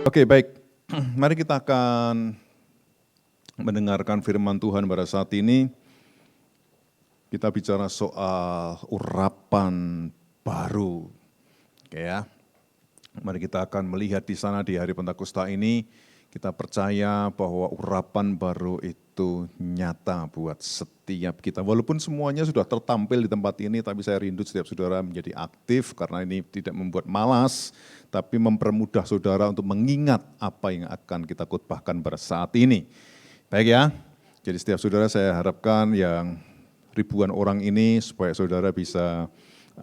Oke, baik. Mari kita akan mendengarkan firman Tuhan pada saat ini. Kita bicara soal urapan baru. Oke ya. Mari kita akan melihat di sana di hari Pentakosta ini, kita percaya bahwa urapan baru itu nyata buat setiap kita. Walaupun semuanya sudah tertampil di tempat ini, tapi saya rindu setiap saudara menjadi aktif karena ini tidak membuat malas, tapi mempermudah saudara untuk mengingat apa yang akan kita khotbahkan pada saat ini. Baik ya, jadi setiap saudara saya harapkan yang ribuan orang ini supaya saudara bisa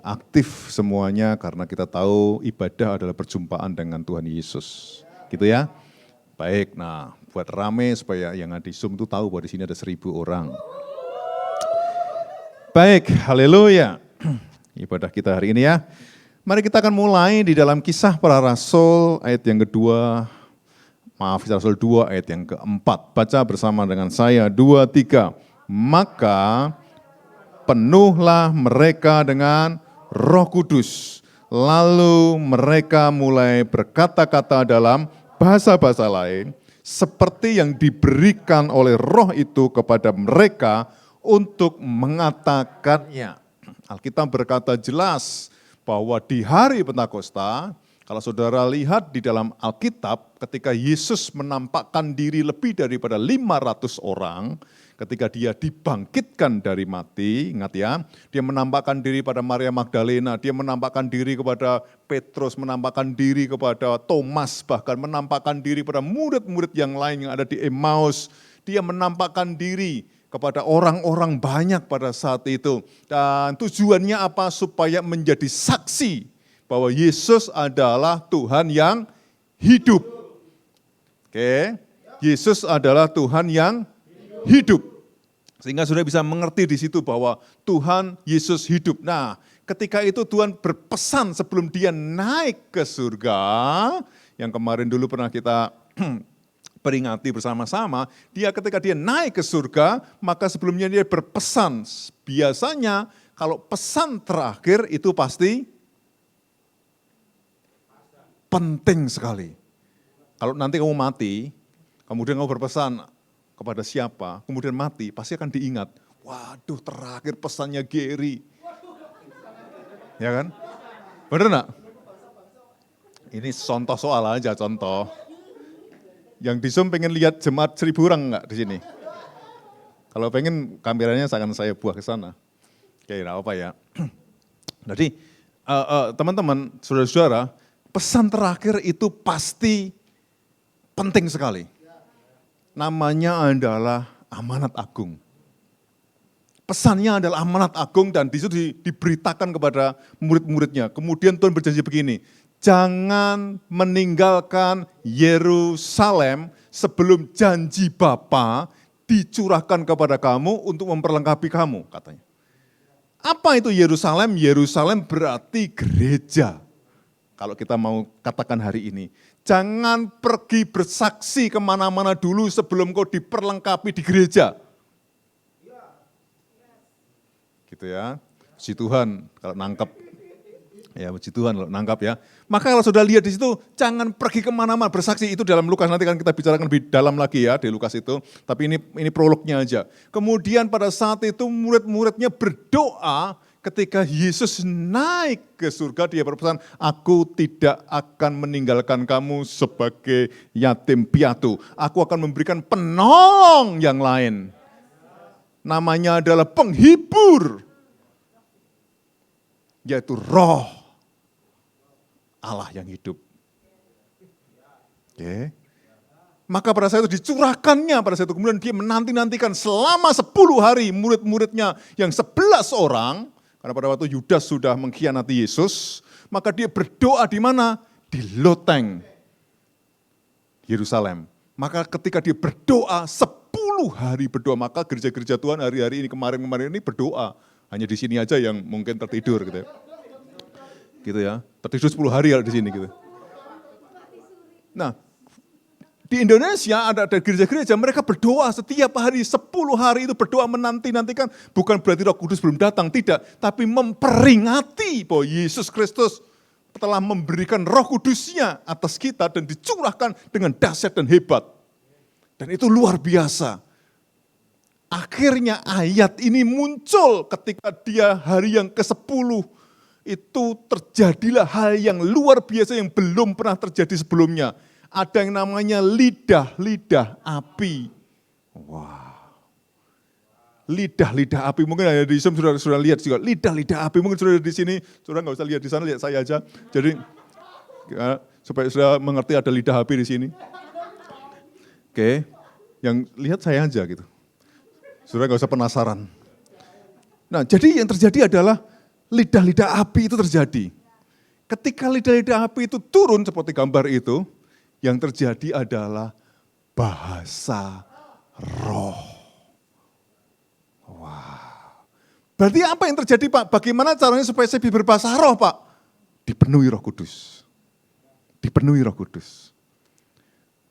aktif semuanya karena kita tahu ibadah adalah perjumpaan dengan Tuhan Yesus. Gitu ya. Baik, nah buat rame supaya yang di Zoom itu tahu bahwa di sini ada 1.000 orang. Baik, haleluya. Ibadah kita hari ini ya. Mari kita akan mulai di dalam Kisah Para Rasul ayat yang kedua, Kisah Rasul 2 ayat yang keempat. Baca bersama dengan saya, 2, 3. Maka penuhlah mereka dengan Roh Kudus. Lalu mereka mulai berkata-kata dalam bahasa-bahasa lain, seperti yang diberikan oleh Roh itu kepada mereka untuk mengatakannya. Alkitab berkata jelas bahwa di hari Pentakosta, kalau saudara lihat di dalam Alkitab, ketika Yesus menampakkan diri lebih daripada 500 orang, ketika dia dibangkitkan dari mati, ingat ya, dia menampakkan diri pada Maria Magdalena, dia menampakkan diri kepada Petrus, menampakkan diri kepada Thomas, bahkan menampakkan diri pada murid-murid yang lain yang ada di Emmaus. Dia menampakkan diri kepada orang-orang banyak pada saat itu. Dan tujuannya apa? Supaya menjadi saksi bahwa Yesus adalah Tuhan yang hidup. Oke, Yesus adalah Tuhan yang hidup. Sehingga sudah bisa mengerti di situ bahwa Tuhan Yesus hidup. Nah, ketika itu Tuhan berpesan sebelum dia naik ke surga, yang kemarin dulu pernah kita peringati bersama-sama, ketika dia naik ke surga, maka sebelumnya dia berpesan. Biasanya kalau pesan terakhir itu pasti penting sekali. Kalau nanti kamu mati, kemudian kamu berpesan kepada siapa, kemudian mati, pasti akan diingat. Waduh, terakhir pesannya Gary. Ya kan? Benar enggak? Ini contoh soal aja, contoh. Yang di Zoom pengen lihat jemaat 1.000 orang enggak di sini? Kalau pengen kameranya akan saya buah ke sana. Oke, enggak apa ya. Jadi, teman-teman, saudara-saudara, pesan terakhir itu pasti penting sekali. Namanya adalah amanat agung. Pesannya adalah amanat agung dan di situ diberitakan kepada murid-muridnya. Kemudian Tuhan berjanji begini, jangan meninggalkan Yerusalem sebelum janji Bapa dicurahkan kepada kamu untuk memperlengkapi kamu, katanya. Apa itu Yerusalem? Yerusalem berarti gereja. Kalau kita mau katakan hari ini, jangan pergi bersaksi kemana-mana dulu sebelum kau diperlengkapi di gereja. Gitu ya, puji Tuhan kalau nangkep. Ya puji Tuhan kalau nangkap ya. Maka kalau sudah lihat di situ, jangan pergi kemana-mana bersaksi. Itu dalam Lukas, nanti kan kita bicarakan lebih dalam lagi ya di Lukas itu. Tapi ini prolognya aja. Kemudian pada saat itu murid-muridnya berdoa, ketika Yesus naik ke surga, dia berpesan, aku tidak akan meninggalkan kamu sebagai yatim piatu. Aku akan memberikan penolong yang lain. Namanya adalah penghibur, yaitu Roh Allah yang hidup. Oke. Maka pada saat itu dicurahkannya, pada saat itu kemudian dia menanti-nantikan selama 10 hari murid-muridnya yang 11 orang, karena pada waktu Yudas sudah mengkhianati Yesus, maka dia berdoa di mana? Di loteng Yerusalem. Maka ketika dia berdoa, 10 hari berdoa, maka gereja-gereja Tuhan hari-hari ini, kemarin-kemarin ini berdoa. Hanya di sini aja yang mungkin tertidur gitu ya. Gitu ya, tertidur 10 hari di sini gitu. Nah, di Indonesia ada gereja-gereja, mereka berdoa setiap hari, 10 hari itu berdoa menanti-nantikan, bukan berarti Roh Kudus belum datang, tidak, tapi memperingati bahwa Yesus Kristus telah memberikan Roh Kudus-Nya atas kita dan dicurahkan dengan dahsyat dan hebat. Dan itu luar biasa. Akhirnya ayat ini muncul ketika dia hari yang ke-10. Itu terjadilah hal yang luar biasa yang belum pernah terjadi sebelumnya. Ada yang namanya lidah-lidah api. Wow. Lidah-lidah api, mungkin ada di Zoom sudah lihat juga. Lidah-lidah api, mungkin sudah di sini, sudah nggak usah lihat di sana, lihat saya aja. Jadi ya, supaya sudah mengerti ada lidah api di sini. Oke, yang lihat saya aja gitu. Sudah nggak usah penasaran. Nah, jadi yang terjadi adalah lidah-lidah api itu terjadi. Ketika lidah-lidah api itu turun seperti gambar itu, yang terjadi adalah bahasa roh. Wow. Berarti apa yang terjadi Pak? Bagaimana caranya supaya saya berbahasa roh Pak? Dipenuhi Roh Kudus. Dipenuhi Roh Kudus.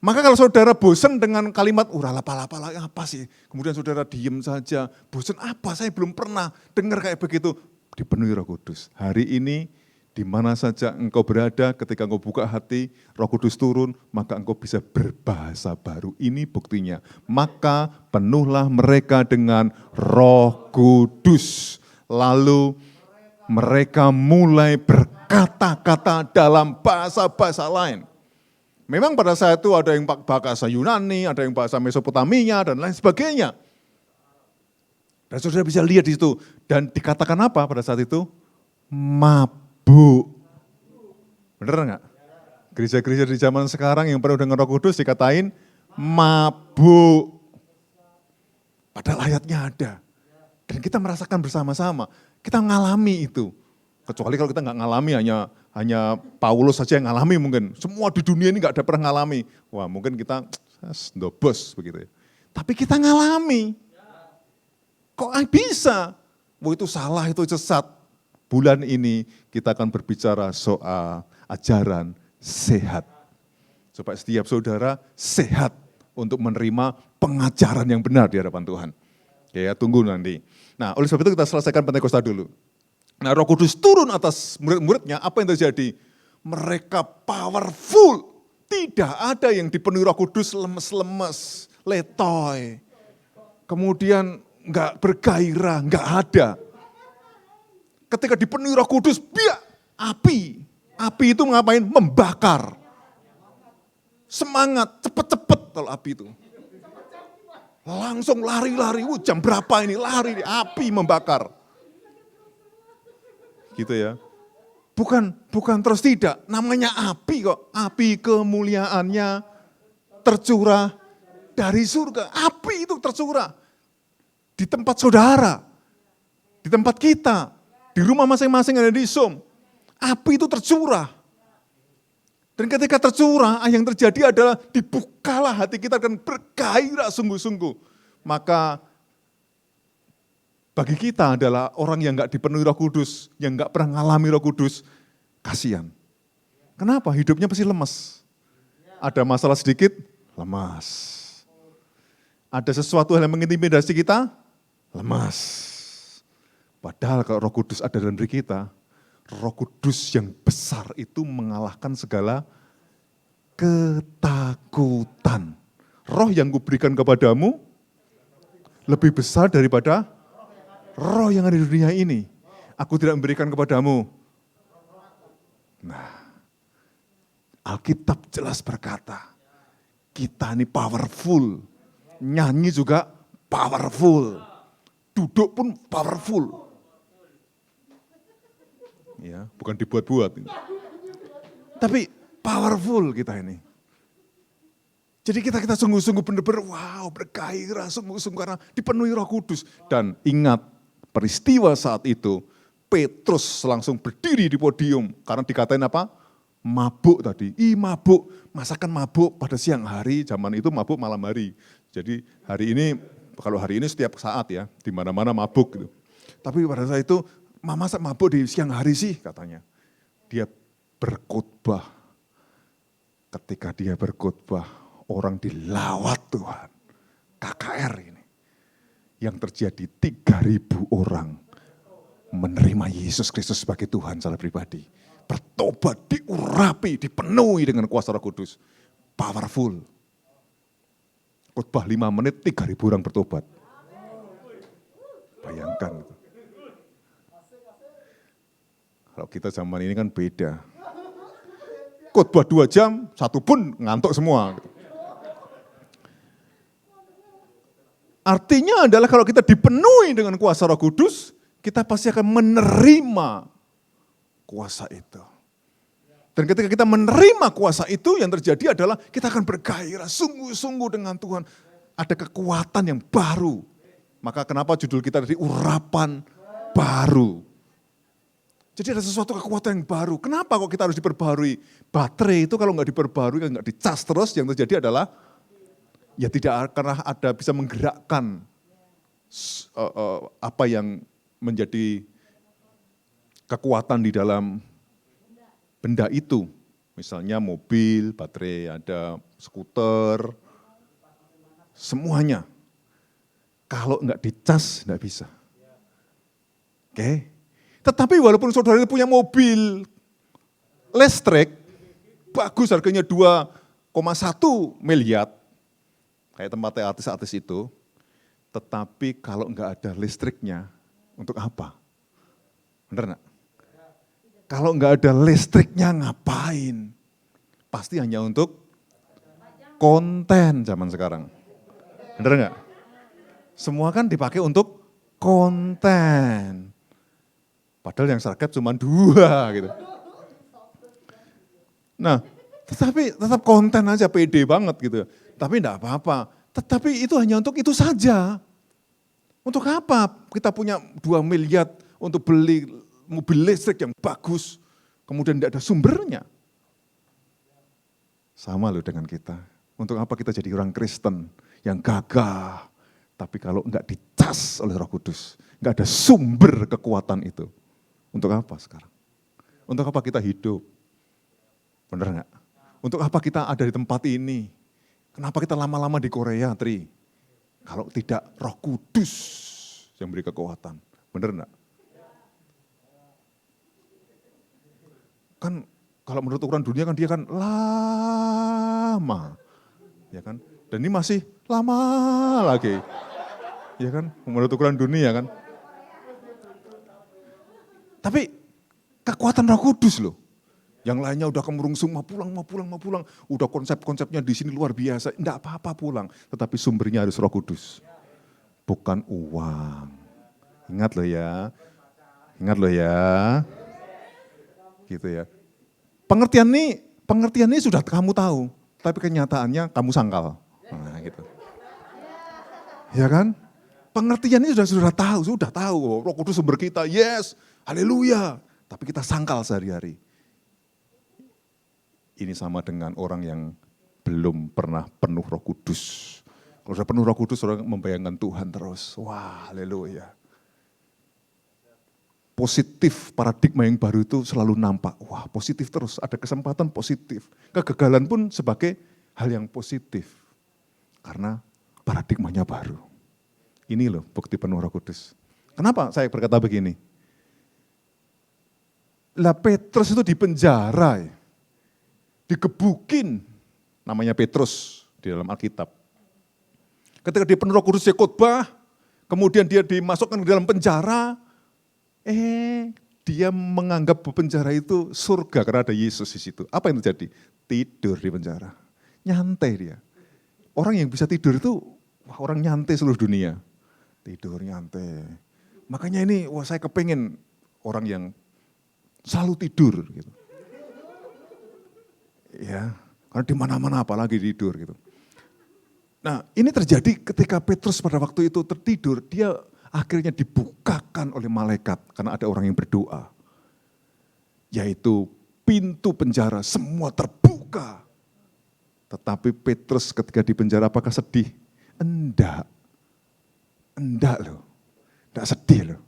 Maka kalau saudara bosan dengan kalimat, lapa-lapa apa sih? Kemudian saudara diem saja, bosan apa? Saya belum pernah dengar kayak begitu. Dipenuhi Roh Kudus. Hari ini, di mana saja engkau berada, ketika engkau buka hati, Roh Kudus turun, maka engkau bisa berbahasa baru. Ini buktinya. Maka penuhlah mereka dengan Roh Kudus. Lalu mereka mulai berkata-kata dalam bahasa-bahasa lain. Memang pada saat itu ada yang bahasa Yunani, ada yang bahasa Mesopotamia, dan lain sebagainya. Dan saudara bisa lihat di situ. Dan dikatakan apa pada saat itu? Mabuk. Bener enggak? Gereja-gereja di zaman sekarang yang penuh dengan Roh Kudus dikatain mabuk. Padahal ayatnya ada. Dan kita merasakan bersama-sama. Kita ngalami itu. Kecuali kalau kita nggak ngalami, hanya Paulus saja yang ngalami mungkin. Semua di dunia ini nggak ada pernah ngalami. Wah mungkin kita ndobos begitu ya. Tapi kita ngalami. Kok bisa? Wah itu salah, itu sesat. Bulan ini kita akan berbicara soal ajaran sehat. Supaya setiap saudara sehat untuk menerima pengajaran yang benar di hadapan Tuhan. Ya, tunggu nanti. Nah, oleh sebab itu kita selesaikan Pentakosta dulu. Nah, Roh Kudus turun atas murid-muridnya, apa yang terjadi? Mereka powerful. Tidak ada yang dipenuhi Roh Kudus lemes-lemes, letoy. Kemudian enggak bergairah, enggak ada. Ketika dipenuhi Roh Kudus, biak, api. Api itu ngapain? Membakar. Semangat, cepet-cepet kalau api itu. Langsung lari-lari, jam berapa ini? Lari, api membakar. Gitu ya. Bukan terus tidak, namanya api kok. Api kemuliaannya tercurah dari surga. Api itu tercurah di tempat saudara, di tempat kita, di rumah masing-masing ada di Zoom. Api itu tercurah. Dan ketika tercurah, yang terjadi adalah dibukalah hati kita dan bergairah sungguh-sungguh. Maka bagi kita adalah orang yang enggak dipenuhi Roh Kudus, yang enggak pernah mengalami Roh Kudus, kasihan. Kenapa? Hidupnya pasti lemes. Ada masalah sedikit, lemas. Ada sesuatu yang mengintimidasi kita, lemas. Padahal kalau Roh Kudus ada dalam diri kita, Roh Kudus yang besar itu mengalahkan segala ketakutan. Roh yang kuberikan kepadamu lebih besar daripada roh yang ada di dunia ini. Aku tidak memberikan kepadamu. Nah, Alkitab jelas berkata, kita ini powerful. Nyanyi juga powerful. Duduk pun powerful. Ya, bukan dibuat-buat. Tapi powerful kita ini. Jadi kita sungguh-sungguh benar-benar wow, bergairah sungguh-sungguh karena dipenuhi Roh Kudus. Dan ingat peristiwa saat itu, Petrus langsung berdiri di podium karena dikatain apa? Mabuk tadi. Mabuk, masakan mabuk pada siang hari, zaman itu mabuk malam hari. Jadi hari ini, kalau hari ini setiap saat ya, di mana-mana mabuk gitu. Tapi pada saat itu, masa mabuk di siang hari sih katanya. Dia berkhotbah. Ketika dia berkhotbah, orang dilawat Tuhan. KKR ini. Yang terjadi 3.000 orang menerima Yesus Kristus sebagai Tuhan secara pribadi. bertobat, diurapi, dipenuhi dengan kuasa Roh Kudus. Powerful. Khotbah 5 menit, 3.000 orang bertobat. Bayangkan. Kalau kita zaman ini kan beda. Khotbah 2 jam, 1 pun ngantuk semua. Artinya adalah kalau kita dipenuhi dengan kuasa Roh Kudus, kita pasti akan menerima kuasa itu. Dan ketika kita menerima kuasa itu, yang terjadi adalah kita akan bergairah sungguh-sungguh dengan Tuhan. Ada kekuatan yang baru. Maka kenapa judul kita tadi urapan baru. Jadi ada sesuatu kekuatan yang baru. Kenapa kok kita harus diperbarui? Baterai itu kalau nggak diperbarui, nggak dicas terus, yang terjadi adalah ya tidak akan ada bisa menggerakkan apa yang menjadi kekuatan di dalam benda itu. Misalnya mobil, baterai, ada skuter, semuanya. Kalau enggak dicas, enggak bisa. Oke. Tetapi walaupun saudara itu punya mobil listrik, bagus harganya 2,1 miliar, kayak tempatnya artis-artis itu, tetapi kalau enggak ada listriknya, untuk apa? Benar enggak? Kalau enggak ada listriknya ngapain? Pasti hanya untuk konten zaman sekarang. Benar enggak? Semua kan dipakai untuk konten. Padahal yang serket cuma 2 gitu. Nah, tetapi tetap konten aja pede banget gitu. Tapi enggak apa-apa. Tetapi itu hanya untuk itu saja. Untuk apa kita punya 2 miliar untuk beli mobil listrik yang bagus, kemudian tidak ada sumbernya. Sama loh dengan kita. Untuk apa kita jadi orang Kristen yang gagah, tapi kalau enggak dicas oleh Roh Kudus, enggak ada sumber kekuatan itu. Untuk apa sekarang? Untuk apa kita hidup? Benar enggak? Untuk apa kita ada di tempat ini? Kenapa kita lama-lama di Korea, Tri? Kalau tidak Roh Kudus yang beri kekuatan. Benar enggak? Kan kalau menurut ukuran dunia kan dia kan lama, ya kan? Dan ini masih lama lagi, ya kan? Menurut ukuran dunia kan. Tapi kekuatan Roh Kudus loh, yang lainnya udah kemurungsung mau pulang, udah konsep-konsepnya di sini luar biasa, enggak apa-apa pulang, tetapi sumbernya harus Roh Kudus, bukan uang. Ingat loh ya, gitu ya. Pengertian ini sudah kamu tahu, tapi kenyataannya kamu sangkal. Nah, gitu. Ya kan? Pengertian ini sudah tahu, Roh Kudus sumber kita, yes, haleluya. Tapi kita sangkal sehari-hari. Ini sama dengan orang yang belum pernah penuh Roh Kudus. Kalau sudah penuh Roh Kudus, orang membayangkan Tuhan terus. Wah, haleluya. Positif, paradigma yang baru itu selalu nampak. Wah, positif terus, ada kesempatan positif. Kegagalan pun sebagai hal yang positif. Karena paradigmanya baru. Ini loh bukti penuh Roh Kudus. Kenapa saya berkata begini? Lah Petrus itu di penjara, digebukin, namanya Petrus di dalam Alkitab. Ketika dia penuh Roh Kudus, dia khotbah, kemudian dia dimasukkan ke dalam penjara, dia menganggap penjara itu surga karena ada Yesus di situ. Apa yang terjadi? Tidur di penjara. Nyantai dia. Orang yang bisa tidur itu orang nyantai seluruh dunia. Tidur nyantai. Makanya ini saya kepengen orang yang selalu tidur gitu. Ya, karena di mana-mana apalagi tidur gitu. Nah, ini terjadi ketika Petrus pada waktu itu tertidur, dia akhirnya dibukakan oleh malaikat karena ada orang yang berdoa. Yaitu pintu penjara semua terbuka. Tetapi Petrus ketika di penjara apakah sedih? Enggak loh. Enggak sedih loh.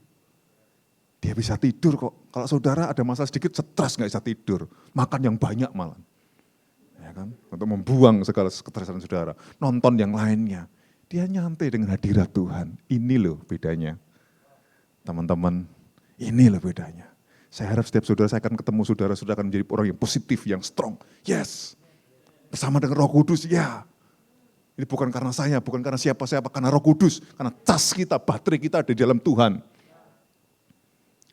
Dia bisa tidur kok. Kalau saudara ada masalah sedikit stres enggak bisa tidur. Makan yang banyak malah. Ya kan? Untuk membuang segala ketresan saudara. Nonton yang lainnya. Dia nyantai dengan hadirat Tuhan. Ini loh bedanya. Teman-teman, ini loh bedanya. Saya harap setiap saudara, saya akan ketemu saudara-saudara akan menjadi orang yang positif, yang strong. Yes. Bersama dengan Roh Kudus, ya. Ini bukan karena saya, bukan karena siapa-siapa, karena Roh Kudus. Karena cas kita, baterai kita ada di dalam Tuhan.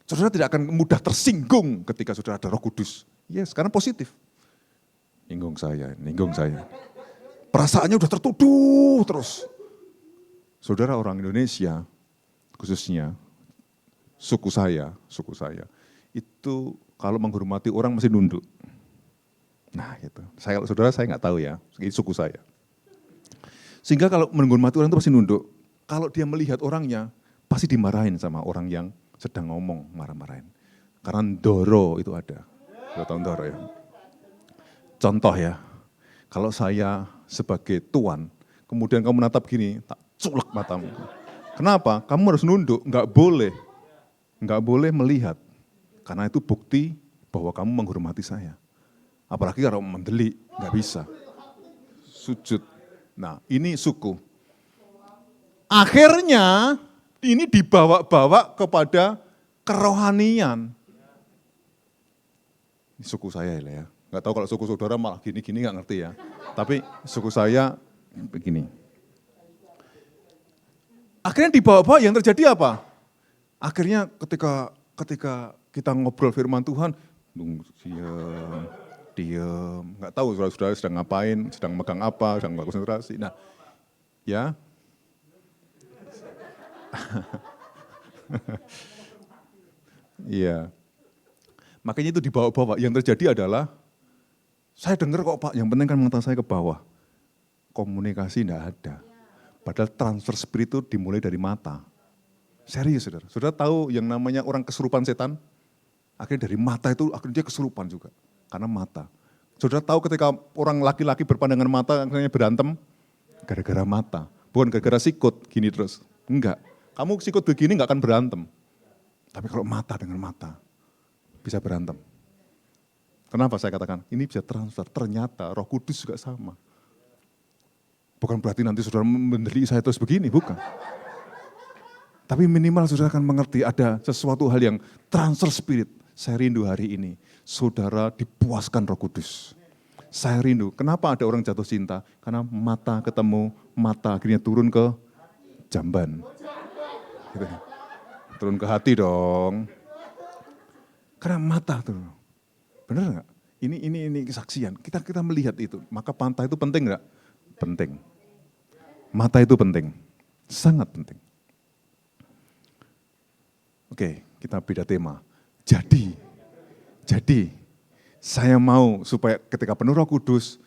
Saudara tidak akan mudah tersinggung ketika saudara ada Roh Kudus. Yes, karena positif. Ninggung saya. Perasaannya udah tertuduh terus. Saudara orang Indonesia, khususnya suku saya, itu kalau menghormati orang masih nunduk. Nah gitu, saudara saya nggak tahu ya, ini suku saya. Sehingga kalau menghormati orang itu pasti nunduk. Kalau dia melihat orangnya, pasti dimarahin sama orang yang sedang ngomong, marah-marahin. Karena ndoro itu ada, sudah tahu ndoro ya. Contoh ya, kalau saya sebagai tuan, kemudian kamu menatap gini, tak culek matamu. Kenapa? Kamu harus nunduk, nggak boleh melihat. Karena itu bukti bahwa kamu menghormati saya. Apalagi kalau mendelik, nggak bisa. Sujud. Nah, ini suku. Akhirnya ini dibawa-bawa kepada kerohanian. Ini suku saya ya. Nggak tahu kalau suku saudara malah gini-gini nggak ngerti ya. Tapi suku saya begini. Akhirnya dibawa-bawa, yang terjadi apa? Akhirnya ketika kita ngobrol firman Tuhan, diam, nggak tahu saudara-saudara sedang ngapain, sedang megang apa, sedang konsentrasi. Nah, ya. Iya. Makanya itu dibawa-bawa. Yang terjadi adalah, saya dengar kok Pak, yang penting kan mata saya ke bawah. Komunikasi enggak ada. Padahal transfer spirit itu dimulai dari mata. Serius saudara. Saudara tahu yang namanya orang kesurupan setan? Akhirnya dari mata itu, akhirnya dia kesurupan juga. Karena mata. Saudara tahu ketika orang laki-laki berpandangan mata, akhirnya berantem? Gara-gara mata. Bukan gara-gara sikut, gini terus. Enggak. Kamu sikut begini enggak akan berantem. Tapi kalau mata dengan mata, bisa berantem. Kenapa saya katakan? Ini bisa transfer. Ternyata Roh Kudus juga sama. Bukan berarti nanti saudara mendelik saya terus begini, bukan. Tapi minimal saudara akan mengerti ada sesuatu hal yang transfer spirit. Saya rindu hari ini, saudara dipuaskan Roh Kudus. Saya rindu, kenapa ada orang jatuh cinta? Karena mata ketemu, mata akhirnya turun ke jamban. Gitu. Turun ke hati dong. Karena mata tuh. Benar nggak? Ini kesaksian. Kita melihat itu. Maka mata itu penting nggak? Penting. Mata itu penting. Sangat penting. Oke, kita beda tema. Jadi saya mau supaya ketika penuh Roh Kudus,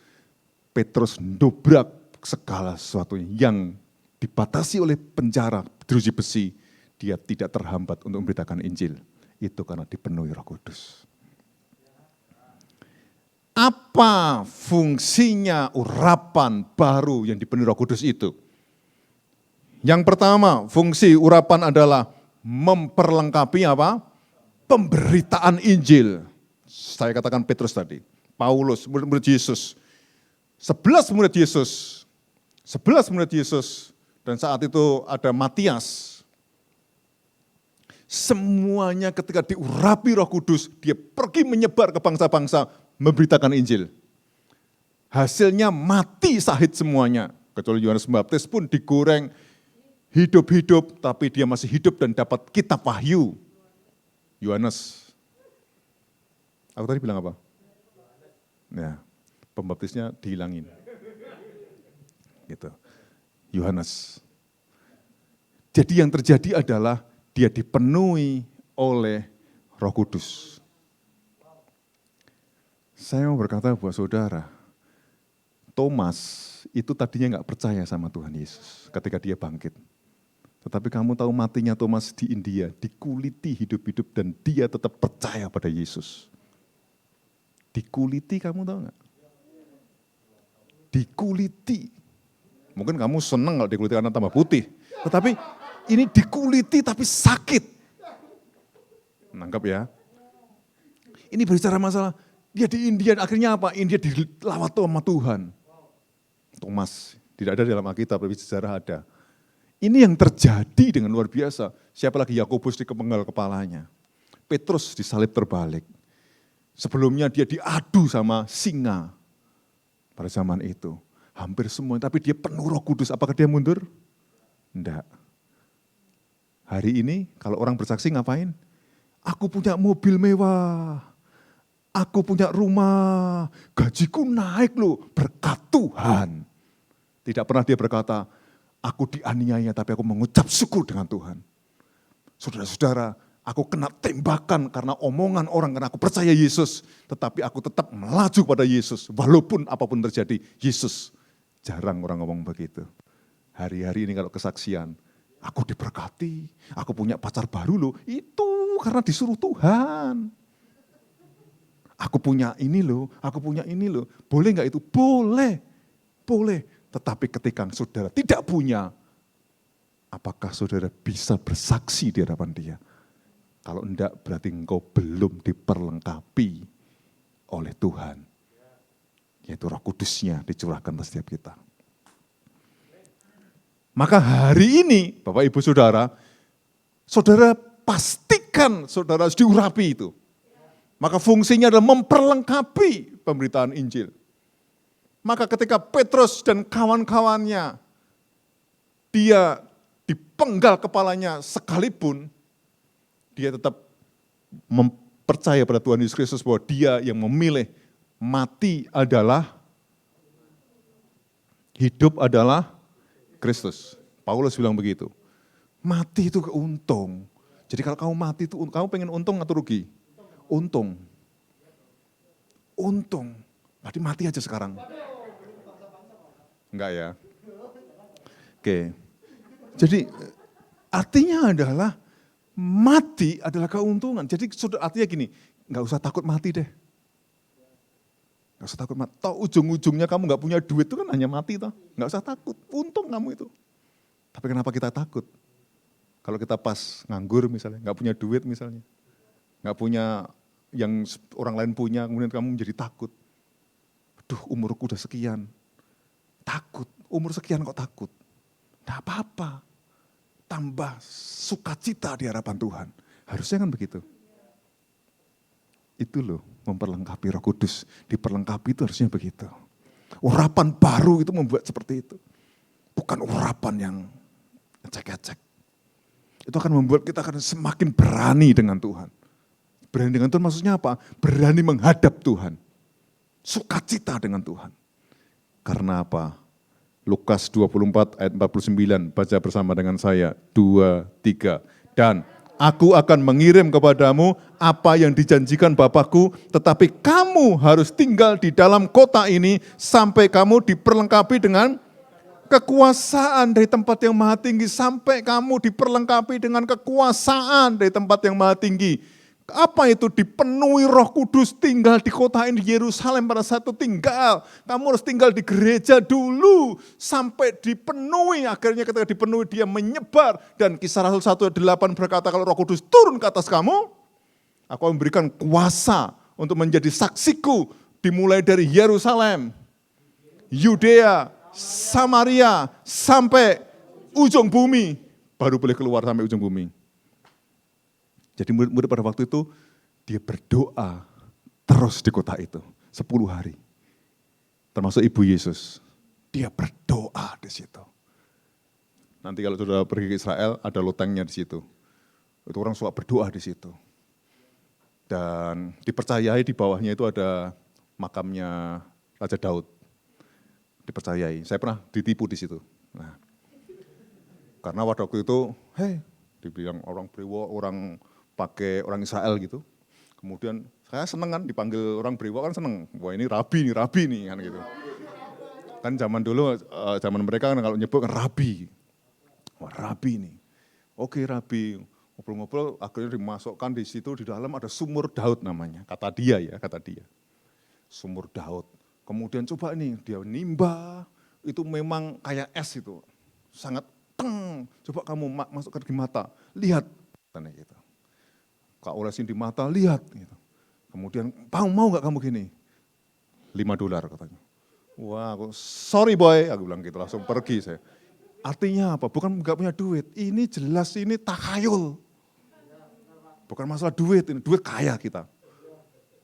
Petrus dobrak segala sesuatu yang dibatasi oleh penjara, jeruji besi, dia tidak terhambat untuk memberitakan Injil. Itu karena dipenuhi Roh Kudus. Apa fungsinya urapan baru yang dipenuhi Roh Kudus itu? Yang pertama, fungsi urapan adalah memperlengkapi apa? Pemberitaan Injil. Saya katakan Petrus tadi, Paulus, murid-murid Yesus. 11 murid Yesus, dan saat itu ada Matias. Semuanya ketika diurapi Roh Kudus, dia pergi menyebar ke bangsa-bangsa, memberitakan Injil. Hasilnya mati syahid semuanya. Kecuali Yohanes Pembaptis pun digoreng, hidup-hidup, tapi dia masih hidup dan dapat kitab wahyu. Yohanes. Aku tadi bilang apa? Ya, pembaptisnya dihilangin. Gitu. Yohanes. Jadi yang terjadi adalah dia dipenuhi oleh Roh Kudus. Saya mau berkata buat saudara, Thomas itu tadinya nggak percaya sama Tuhan Yesus ketika dia bangkit. Tetapi kamu tahu matinya Thomas di India, dikuliti hidup-hidup dan dia tetap percaya pada Yesus. Dikuliti, kamu tahu nggak? Dikuliti. Mungkin kamu senang kalau dikuliti karena tambah putih. Tetapi ini dikuliti tapi sakit. Nangkap ya? Ini berbicara masalah, dia di India akhirnya apa? India dilawat sama Tuhan. Thomas, tidak ada dalam Alkitab, tapi sejarah ada. Ini yang terjadi dengan luar biasa. Siapa lagi? Yakobus dikepenggal kepalanya. Petrus disalib terbalik. Sebelumnya dia diadu sama singa pada zaman itu. Hampir semua, tapi dia penuh Roh Kudus. Apakah dia mundur? Enggak. Hari ini kalau orang bersaksi ngapain? Aku punya mobil mewah, aku punya rumah, gajiku naik loh, berkat Tuhan. Tidak pernah dia berkata, aku dianiaya tapi aku mengucap syukur dengan Tuhan. Saudara-saudara, aku kena tembakan karena omongan orang, karena aku percaya Yesus. Tetapi aku tetap melaju pada Yesus, walaupun apapun terjadi, Yesus. Jarang orang ngomong begitu. Hari-hari ini kalau kesaksian, aku diberkati, aku punya pacar baru loh, itu karena disuruh Tuhan. Aku punya ini loh, aku punya ini loh. Boleh enggak itu? Boleh, boleh. Tetapi ketika saudara tidak punya, apakah saudara bisa bersaksi di hadapan dia? Kalau enggak, berarti engkau belum diperlengkapi oleh Tuhan. Yaitu Roh Kudusnya dicurahkan ke setiap kita. Maka hari ini, Bapak Ibu Saudara, saudara pastikan saudara harus diurapi itu. Maka fungsinya adalah memperlengkapi pemberitaan Injil. Maka ketika Petrus dan kawan-kawannya, dia dipenggal kepalanya sekalipun, dia tetap percaya pada Tuhan Yesus Kristus bahwa dia yang memilih mati adalah, hidup adalah Kristus. Paulus bilang begitu. Mati itu keuntung. Jadi kalau kamu mati itu, kamu pengen untung atau rugi? Untung. Untung. Berarti mati aja sekarang. Enggak ya? Oke. Jadi artinya adalah mati adalah keuntungan. Jadi artinya gini, enggak usah takut mati deh. Enggak usah takut mati. Toh ujung-ujungnya kamu enggak punya duit itu kan hanya mati toh. Enggak usah takut, untung kamu itu. Tapi kenapa kita takut? Kalau kita pas nganggur misalnya, enggak punya duit misalnya, enggak punya yang orang lain punya, kemudian kamu menjadi takut. Aduh, umurku udah sekian. Takut, umur sekian kok takut. Enggak apa-apa. Tambah sukacita di hadapan Tuhan. Harusnya kan begitu. Itu loh, memperlengkapi Roh Kudus. Diperlengkapi itu harusnya begitu. Urapan baru itu membuat seperti itu. Bukan urapan yang ecek-ecek. Itu akan membuat kita akan semakin berani dengan Tuhan. Berani dengan Tuhan maksudnya apa? Berani menghadap Tuhan. Sukacita dengan Tuhan. Karena apa? Lukas 24 ayat 49, baca bersama dengan saya, 2, 3. Dan aku akan mengirim kepadamu apa yang dijanjikan Bapakku, tetapi kamu harus tinggal di dalam kota ini sampai kamu diperlengkapi dengan kekuasaan dari tempat yang maha tinggi, sampai kamu diperlengkapi dengan kekuasaan dari tempat yang maha tinggi. Apa itu? Dipenuhi Roh Kudus, tinggal di kota ini, di Yerusalem pada saat itu tinggal. Kamu harus tinggal di gereja dulu, sampai dipenuhi. Akhirnya ketika dipenuhi dia menyebar. Dan Kisah Rasul 1 ayat 8 berkata, kalau Roh Kudus turun ke atas kamu, aku akan memberikan kuasa untuk menjadi saksiku, dimulai dari Yerusalem, Yudea, Samaria, sampai ujung bumi. Baru boleh keluar sampai ujung bumi. Jadi murid-murid pada waktu itu, dia berdoa terus di kota itu, 10 hari. Termasuk Ibu Yesus, dia berdoa di situ. Nanti kalau sudah pergi ke Israel, ada lotengnya di situ. Itu orang suka berdoa di situ. Dan dipercayai di bawahnya itu ada makamnya Raja Daud. Dipercayai, saya pernah ditipu di situ. Nah, karena waktu itu, dibilang orang Brewo, orang pakai orang Israel gitu. Kemudian saya seneng kan dipanggil orang Brewo kan seneng. Wah ini rabi nih kan gitu. Kan zaman dulu, zaman mereka kan kalau nyebut kan rabi. Wah rabi nih. Oke rabi. Ngobrol-ngobrol akhirnya dimasukkan di situ, di dalam ada sumur Daud namanya. Kata dia. Sumur Daud. Kemudian coba nih dia nimba, itu memang kayak es itu. Sangat teng. Coba kamu masukkan di mata, lihat. Tanya gitu. Kak olesin di mata, lihat. Gitu. Kemudian, mau gak kamu gini? $5 katanya. Wah, aku, sorry boy, aku bilang gitu, langsung pergi saya. Artinya apa? Bukan gak punya duit, ini jelas ini takhayul. Bukan masalah duit, ini duit kaya kita.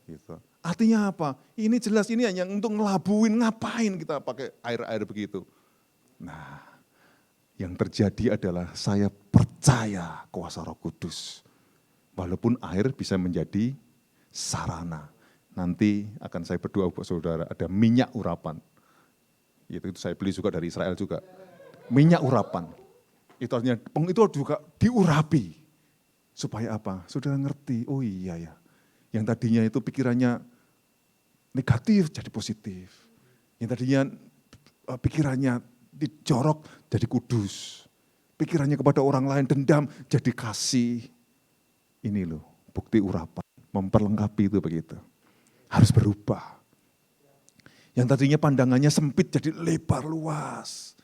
Gitu. Artinya apa? Ini jelas ini hanya untuk ngelabuin, ngapain kita pakai air-air begitu. Nah, yang terjadi adalah saya percaya kuasa Roh Kudus. Walaupun air bisa menjadi sarana. Nanti akan saya berdoa buat saudara, ada minyak urapan. Itu saya beli juga dari Israel juga. Minyak urapan. Itu artinya itu juga diurapi. Supaya apa? Saudara ngerti, oh iya ya. Yang tadinya itu pikirannya negatif jadi positif. Yang tadinya pikirannya dijorok jadi kudus. Pikirannya kepada orang lain dendam jadi kasih. Ini loh bukti urapan. Memperlengkapi itu begitu. Harus berubah. Yang tadinya pandangannya sempit jadi lebar luas.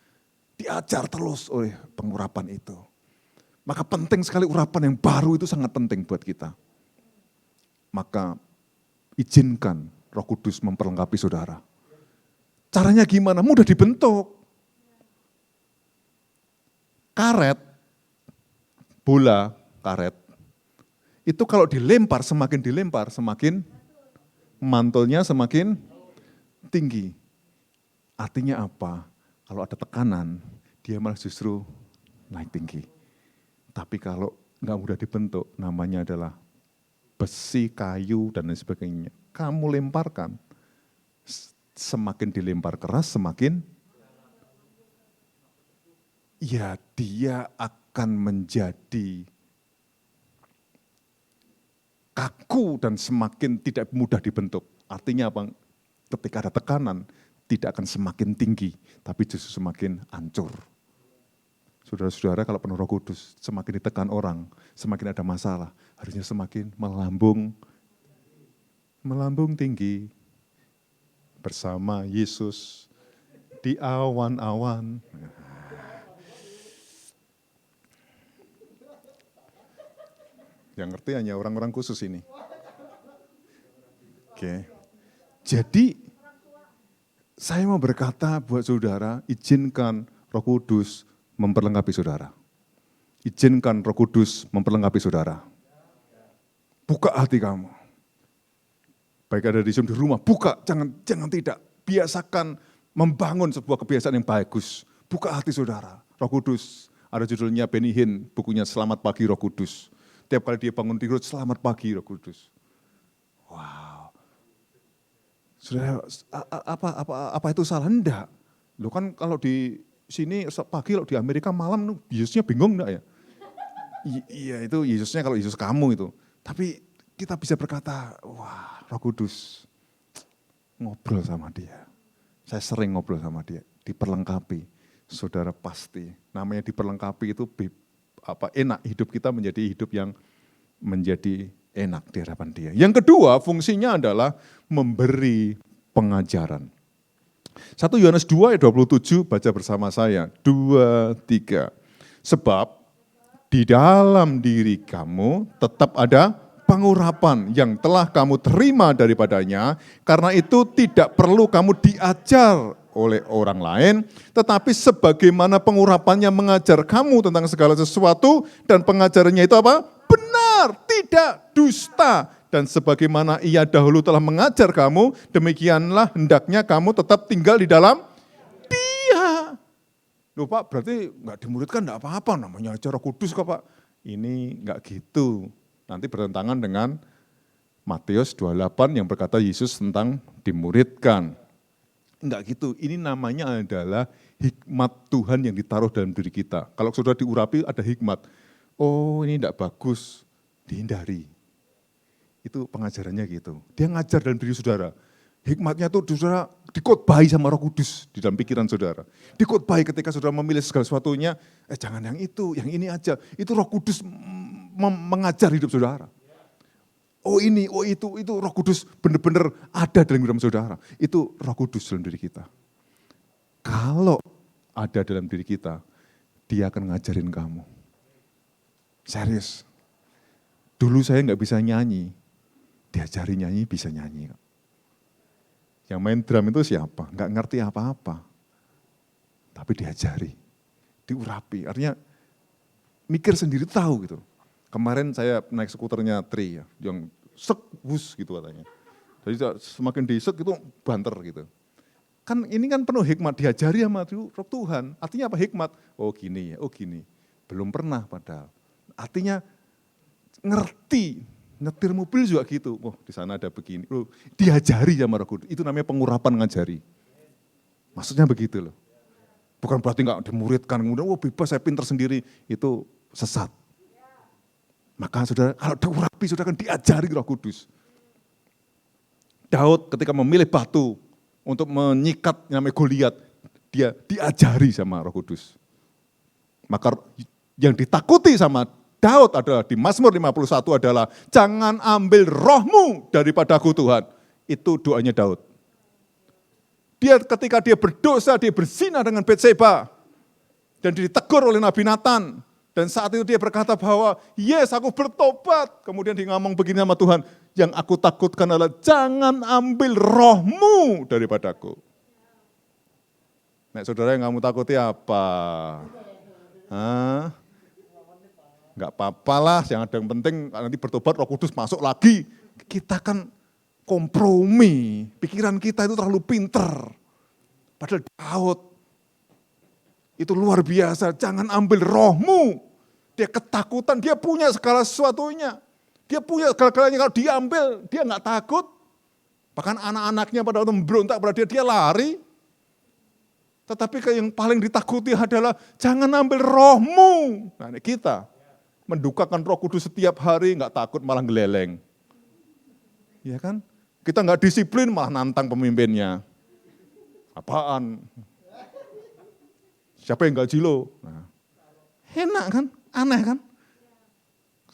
Diajar terus oleh pengurapan itu. Maka penting sekali urapan yang baru itu sangat penting buat kita. Maka izinkan Roh Kudus memperlengkapi saudara. Caranya gimana? Mudah dibentuk. Karet, bola karet, itu kalau dilempar, semakin mantulnya semakin tinggi. Artinya apa? Kalau ada tekanan, dia malah justru naik tinggi. Tapi kalau nggak mudah dibentuk, namanya adalah besi, kayu, dan lain sebagainya. Kamu lemparkan, semakin dilempar keras, semakin ya dia akan menjadi kaku dan semakin tidak mudah dibentuk. Artinya apa? Ketika ada tekanan, tidak akan semakin tinggi, tapi justru semakin hancur. Saudara-saudara kalau penuh Roh Kudus, semakin ditekan orang, semakin ada masalah, harusnya semakin melambung tinggi bersama Yesus di awan-awan. Yang ngerti hanya orang-orang khusus ini. Oke. Jadi saya mau berkata buat saudara, izinkan Roh Kudus memperlengkapi saudara. Izinkan Roh Kudus memperlengkapi saudara. Buka hati kamu. Baik ada di rumah, buka, jangan tidak. Biasakan membangun sebuah kebiasaan yang bagus. Buka hati saudara. Roh Kudus, ada judulnya Benny Hinn, bukunya Selamat Pagi Roh Kudus. Tiap kali dia bangun tidur, selamat pagi Roh Kudus. Wow. Saudara, apa itu salah? Enggak. Loh kan kalau di sini pagi, kalau di Amerika malam, Yesusnya bingung enggak ya? Iya itu Yesusnya kalau Yesus kamu itu. Tapi kita bisa berkata, wah Roh Kudus, ngobrol sama dia. Saya sering ngobrol sama dia, diperlengkapi. Saudara pasti, namanya diperlengkapi itu enak, hidup kita menjadi hidup yang menjadi enak di hadapan dia. Yang kedua fungsinya adalah memberi pengajaran. 1 Yohanes 2 ayat 27 baca bersama saya, 2, 3. Sebab di dalam diri kamu tetap ada pengurapan yang telah kamu terima daripadanya, karena itu tidak perlu kamu diajar oleh orang lain, tetapi sebagaimana pengurapannya mengajar kamu tentang segala sesuatu, dan pengajarannya itu apa? Benar, tidak dusta. Dan sebagaimana ia dahulu telah mengajar kamu, demikianlah hendaknya kamu tetap tinggal di dalam dia. Loh Pak, berarti nggak dimuridkan nggak apa-apa, namanya aja Roh Kudus kok Pak. Ini nggak gitu. Nanti bertentangan dengan Matius 28 yang berkata Yesus tentang dimuridkan. Enggak gitu, ini namanya adalah hikmat Tuhan yang ditaruh dalam diri kita. Kalau sudah diurapi ada hikmat, oh ini enggak bagus, dihindari. Itu pengajarannya gitu. Dia ngajar dalam diri saudara. Hikmatnya tuh saudara dikotbahi sama Roh Kudus di dalam pikiran saudara. Dikotbahi ketika saudara memilih segala sesuatunya, jangan yang itu, yang ini aja. Itu Roh Kudus mengajar hidup saudara. Oh ini, oh itu Roh Kudus benar-benar ada dalam hidup saudara. Itu Roh Kudus dalam diri kita. Kalau ada dalam diri kita, dia akan ngajarin kamu. Serius. Dulu saya nggak bisa nyanyi, diajari nyanyi bisa nyanyi. Yang main drum itu siapa? Nggak ngerti apa-apa. Tapi diajari, diurapi. Artinya mikir sendiri tahu gitu. Kemarin saya naik skuternya Tri, ya, yang sekus gitu katanya. Jadi semakin disek itu banter gitu. Kan ini kan penuh hikmat, diajari sama Tuhan. Artinya apa hikmat? Oh gini ya, oh gini. Belum pernah padahal. Artinya ngerti, nyetir mobil juga gitu. Oh di sana ada begini. Oh, diajari sama Roh Kudus. Itu namanya pengurapan ngajari. Maksudnya begitu loh. Bukan berarti enggak dimuridkan, kemudian bebas saya pinter sendiri. Itu sesat. Maka saudara, kalau diurapi, saudara kan diajari Roh Kudus. Daud ketika memilih batu untuk menyikat namanya Goliat, dia diajari sama Roh Kudus. Maka yang ditakuti sama Daud adalah di Mazmur 51 adalah jangan ambil rohmu daripadaku Tuhan. Itu doanya Daud. Dia ketika dia berdosa, dia berzina dengan Betseba dan ditegur oleh Nabi Nathan. Dan saat itu dia berkata bahwa, yes aku bertobat. Kemudian dia ngomong begini sama Tuhan, yang aku takutkan adalah jangan ambil rohmu daripadaku. Nek saudara yang kamu takuti apa? Hah? Enggak apa-apa lah, yang ada yang penting nanti bertobat Roh Kudus masuk lagi. Kita kan kompromi, pikiran kita itu terlalu pinter. Padahal Daud itu luar biasa, jangan ambil rohmu. Dia ketakutan, dia punya segala sesuatunya. Dia punya segala-galanya, kalau diambil, dia enggak takut. Bahkan anak-anaknya pada waktu memberontak pada dia lari. Tetapi yang paling ditakuti adalah, jangan ambil rohmu. Nah ini kita, mendukakan Roh Kudus setiap hari, enggak takut malah geleleng. Ya kan? Kita enggak disiplin malah nantang pemimpinnya. Apaan? Siapa yang gaji lo? Nah, enak kan? Aneh kan?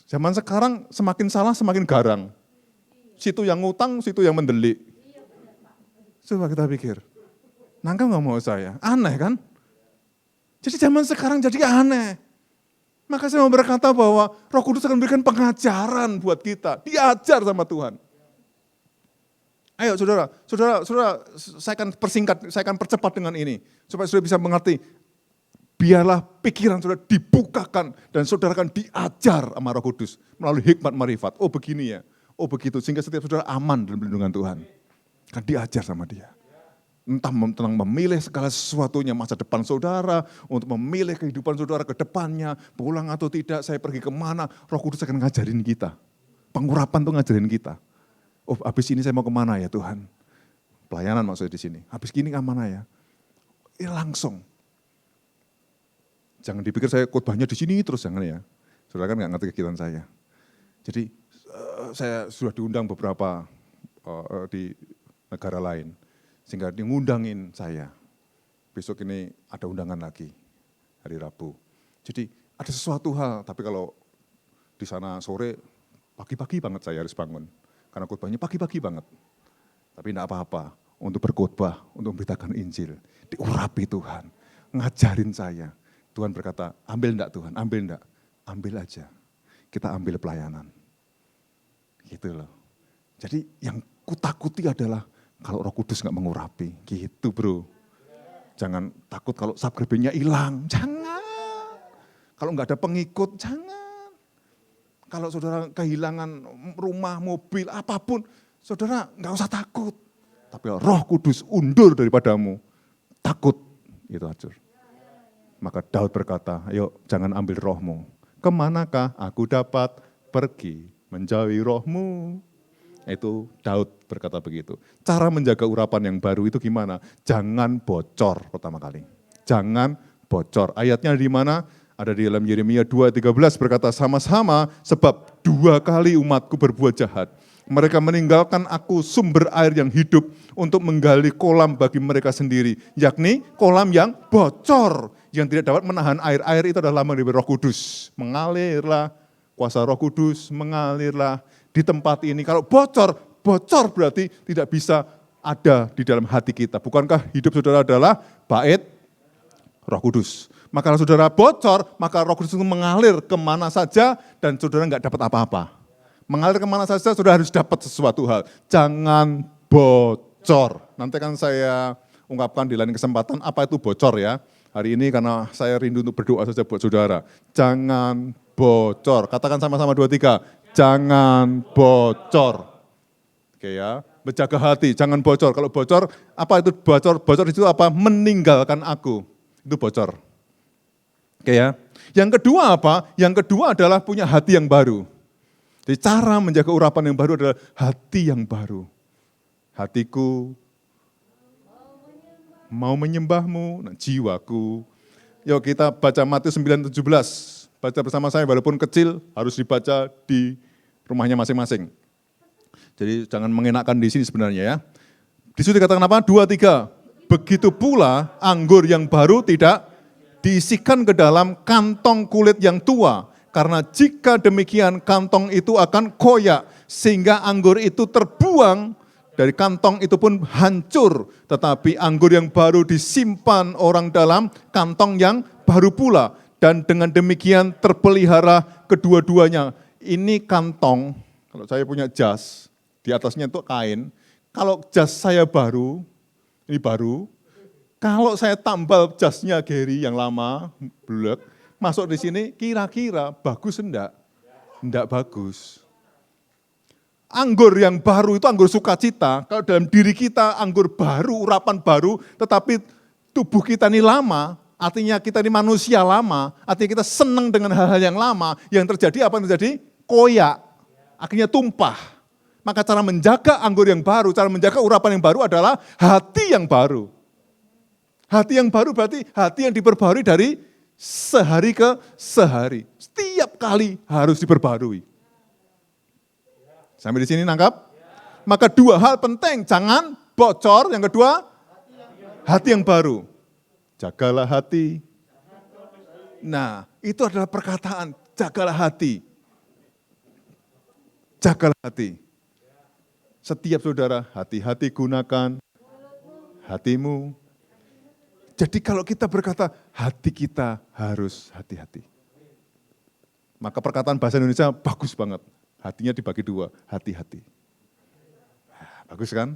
Zaman sekarang semakin salah semakin garang. Situ yang ngutang, situ yang mendelik. Coba kita pikir. Nangkap nggak mau saya? Aneh kan? Jadi zaman sekarang jadi aneh. Maka saya mau berkata bahwa Roh Kudus akan memberikan pengajaran buat kita. Diajar sama Tuhan. Ayo saudara, saya akan persingkat, saya akan percepat dengan ini. Supaya saudara bisa mengerti. Biarlah pikiran saudara dibukakan dan saudara akan diajar sama Roh Kudus melalui hikmat marifat. Oh begini ya, oh begitu. Sehingga setiap saudara aman dalam perlindungan Tuhan. Kan diajar sama dia. Entah tentang memilih segala sesuatunya masa depan saudara, untuk memilih kehidupan saudara ke depannya, pulang atau tidak, saya pergi kemana, Roh Kudus akan ngajarin kita. Pengurapan tuh ngajarin kita. Oh habis ini saya mau kemana ya Tuhan? Pelayanan maksudnya di sini. Habis gini kemana ya? Langsung. Jangan dipikir saya khotbahnya di sini terus, jangan ya. Saudara kan nggak ngerti kegiatan saya. Jadi saya sudah diundang beberapa di negara lain. Sehingga dia ngundangin saya. Besok ini ada undangan lagi, hari Rabu. Jadi ada sesuatu hal, tapi kalau di sana sore, pagi-pagi banget saya harus bangun. Karena khotbahnya pagi-pagi banget. Tapi enggak apa-apa, untuk berkhotbah, untuk memberitakan Injil. Diurapi Tuhan, ngajarin saya. Tuhan berkata, ambil enggak Tuhan, ambil enggak? Ambil aja, kita ambil pelayanan. Gitu loh. Jadi yang kutakuti adalah kalau Roh Kudus enggak mengurapi, gitu bro. Jangan takut kalau subscribe-nya hilang, jangan. Kalau enggak ada pengikut, jangan. Kalau saudara kehilangan rumah, mobil, apapun, saudara enggak usah takut. Tapi Roh Kudus undur daripadamu, takut, itu hancur. Maka Daud berkata, ayo jangan ambil rohmu. Kemanakah aku dapat pergi menjauhi rohmu? Itu Daud berkata begitu. Cara menjaga urapan yang baru itu gimana? Jangan bocor pertama kali. Jangan bocor. Ayatnya di mana? Ada di dalam Yeremia 2:13 berkata, sama-sama sebab 2 kali umatku berbuat jahat. Mereka meninggalkan aku sumber air yang hidup untuk menggali kolam bagi mereka sendiri. Yakni kolam yang bocor, yang tidak dapat menahan air. Air itu adalah lambang dari Roh Kudus. Mengalirlah, kuasa Roh Kudus mengalirlah di tempat ini. Kalau bocor berarti tidak bisa ada di dalam hati kita. Bukankah hidup saudara adalah bait Roh Kudus? Maka kalau saudara bocor, maka Roh Kudus itu mengalir kemana saja dan saudara enggak dapat apa-apa. Mengalir kemana saja sudah harus dapat sesuatu hal. Jangan bocor. Nanti kan saya ungkapkan di lain kesempatan apa itu bocor ya. Hari ini karena saya rindu untuk berdoa saja buat saudara. Jangan bocor. Katakan sama-sama 2, 3. Jangan bocor. Oke ya, menjaga hati, jangan bocor. Kalau bocor, apa itu bocor? Bocor itu apa? Meninggalkan aku. Itu bocor. Oke ya. Yang kedua apa? Yang kedua adalah punya hati yang baru. Jadi cara menjaga urapan yang baru adalah hati yang baru. Hatiku mau menyembahmu, jiwaku. Yuk kita baca Matius 9:17. Baca bersama saya, walaupun kecil harus dibaca di rumahnya masing-masing. Jadi jangan mengenakkan di sini sebenarnya ya. Di situ dikatakan apa? 2, 3. Begitu pula anggur yang baru tidak diisikan ke dalam kantong kulit yang tua. Karena jika demikian kantong itu akan koyak, sehingga anggur itu terbuang dari kantong itu pun hancur. Tetapi anggur yang baru disimpan orang dalam kantong yang baru pula. Dan dengan demikian terpelihara kedua-duanya. Ini kantong, kalau saya punya jas, di atasnya itu kain. Kalau jas saya baru, ini baru, kalau saya tambal jasnya Gary yang lama, blek, masuk di sini kira-kira bagus enggak? Enggak bagus. Anggur yang baru itu anggur sukacita, kalau dalam diri kita anggur baru, urapan baru, tetapi tubuh kita ini lama, artinya kita ini manusia lama, artinya kita senang dengan hal-hal yang lama, yang terjadi apa yang terjadi? Koyak, akhirnya tumpah. Maka cara menjaga anggur yang baru, cara menjaga urapan yang baru adalah hati yang baru. Hati yang baru berarti hati yang diperbarui dari sehari ke sehari. Setiap kali harus diperbarui. Sampai di sini nangkap? Maka 2 hal penting, jangan bocor. Yang kedua, hati yang baru. Jagalah hati. Nah, itu adalah perkataan, jagalah hati. Jagalah hati. Setiap saudara, hati-hati gunakan hatimu. Jadi kalau kita berkata, hati kita harus hati-hati. Maka perkataan bahasa Indonesia bagus banget. Hatinya dibagi 2, hati-hati. Bagus kan?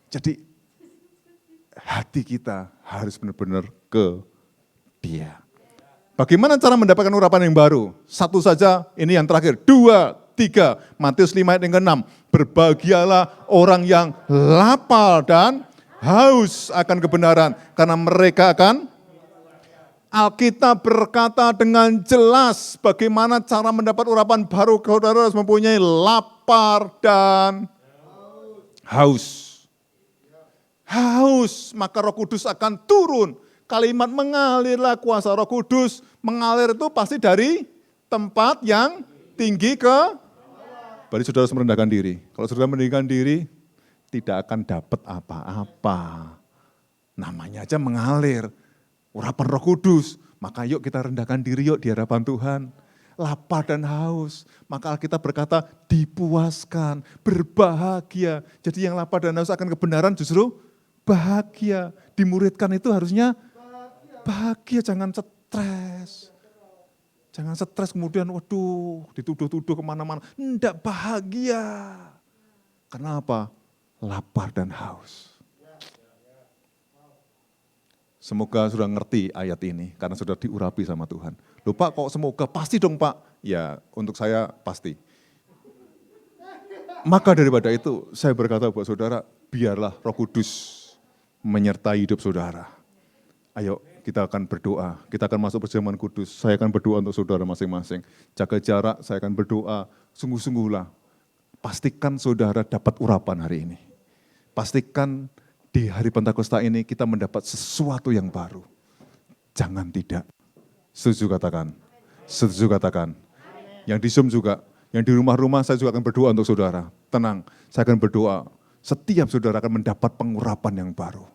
Jadi hati kita harus benar-benar ke Dia. Bagaimana cara mendapatkan urapan yang baru? Satu saja, ini yang terakhir. 2, 3, Matius 5 ayat yang ke-6. Berbahagialah orang yang lapar dan haus akan kebenaran, karena mereka akan. Alkitab berkata dengan jelas bagaimana cara mendapat urapan baru. Saudara harus mempunyai lapar dan haus. Haus, maka Roh Kudus akan turun. Kalimat mengalirlah kuasa Roh Kudus. Mengalir itu pasti dari tempat yang tinggi ke. Berarti saudara harus merendahkan diri. Kalau saudara merendahkan diri, tidak akan dapat apa-apa. Namanya aja mengalir. Urapan Roh Kudus. Maka yuk kita rendahkan diri yuk di hadapan Tuhan. Lapar dan haus. Maka Alkitab berkata dipuaskan, berbahagia. Jadi yang lapar dan haus akan kebenaran justru bahagia. Dimuridkan itu harusnya bahagia, jangan stres. Jangan stres kemudian waduh dituduh-tuduh kemana-mana. Enggak, bahagia. Kenapa? Lapar dan haus. Semoga sudah ngerti ayat ini, karena sudah diurapi sama Tuhan. Loh Pak, kok semoga? Pasti dong Pak. Ya, untuk saya pasti. Maka daripada itu, saya berkata buat saudara, biarlah Roh Kudus menyertai hidup saudara. Ayo, kita akan berdoa, kita akan masuk perjamuan kudus. Saya akan berdoa untuk saudara masing-masing. Jaga jarak, saya akan berdoa, sungguh-sungguhlah. Pastikan saudara dapat urapan hari ini. Pastikan di hari Pentakosta ini kita mendapat sesuatu yang baru. Jangan tidak. Setuju katakan. Setuju katakan. Yang di Zoom juga, yang di rumah-rumah saya juga akan berdoa untuk saudara. Tenang, saya akan berdoa. Setiap saudara akan mendapat pengurapan yang baru.